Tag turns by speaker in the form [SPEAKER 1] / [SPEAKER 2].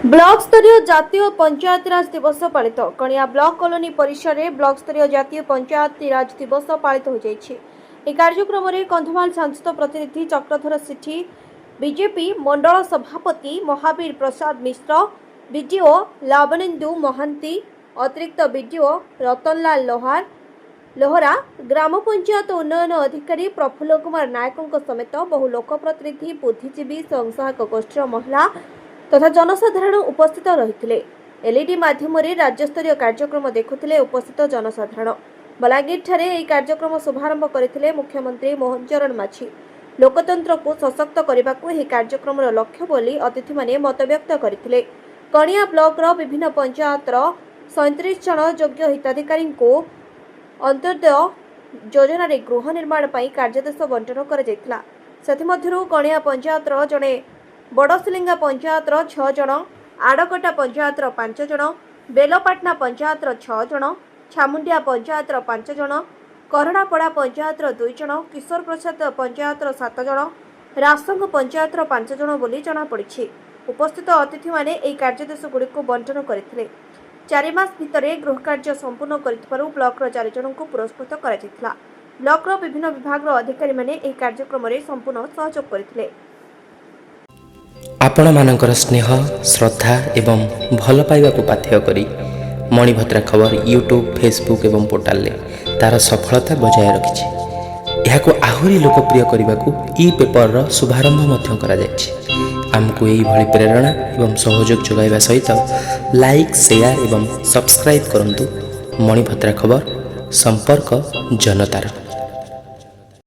[SPEAKER 1] Block स्तरीय जातीय पंचायती राज दिवस पालित कणिया ब्लॉक कॉलोनी परिसर में ब्लॉक स्तरीय जातीय पंचायती राज दिवस पालित हो जाइछि। ए कार्यक्रम में कंधमाल सांसद प्रतिनिधि चक्रधर सेठी, बीजेपी मंडल सभापति महावीर प्रसाद मिश्र, बीडीओ लावनेन्दु महांती, अतिरिक्त बीडीओ रतनलाल लोहरा, ग्राम पंचायत उन्नयन अधिकारी प्रफुल्ल कुमार नायकों समेत बहु लोकप्रतिनिधि, बुद्धिजीवी, स्वयंसहायक गोष्ठी, महिला तथा जनसाधारण उपस्थित रही। एलईडी माध्यम राज्यस्तरीय कार्यक्रम देखुले उपस्थित जनसाधारण। बलांगीर ठारे यह कार्यक्रम शुभारंभ करथिले मुख्यमंत्री मोहन चरण माझी। लोकतंत्र को सशक्त करने को यह कार्यक्रम लक्ष्य बोली अतिथि माने मतव्यक्त करथिले। कणिया ब्लॉक विभिन्न पंचायतर 37 जन योग्य हिताधिकारी को अंत्योदय योजन गृह निर्माण पर कार्यादेश बंटन करा। सेथिमध्यरु कणिया पंचायतर जड़े बड़सिलिंगा पंचायतर 6 जन, आड़कटा पंचायतर 5 जन, बेलपाटना पंचायतर 6 जन, छामुंडिया पंचायतर 5 जन, करणापड़ा पंचायतर 2 जन, किशोर प्रसाद पंचायतर 7 जन, रासंग पंचायतर 5 जन बोली जनापड़ी। उपस्थित अतिथि माने एही कार्यादेश गुड़िक बंटन करथिले। 4 मास भितर गृह कार्य संपूर्ण करिथिबारु ब्लॉक 4 जन को पुरस्कृत करा। ब्लॉक विभिन्न विभाग अधिकारी माने एही कार्यक्रम रे संपूर्ण सहयोग करथिले।
[SPEAKER 2] आपण मानकर स्नेह, श्रद्धा एवं भल पाइबा को पाथ्य करी मणिभद्रा खबर यूट्यूब, फेसबुक एवं पोर्टाल ले तार सफलता बजाय रखिछि। एहाको आहुरी लोकप्रिय करने को ई पेपर रो शुभारंभ मध्य करा जायछि। आमको यही भली प्रेरणा एवं सहयोग जोगाइबा सहित लाइक, शेयर एवं सब्सक्राइब करंतु। मणिभद्रा खबर संपर्क जनतार।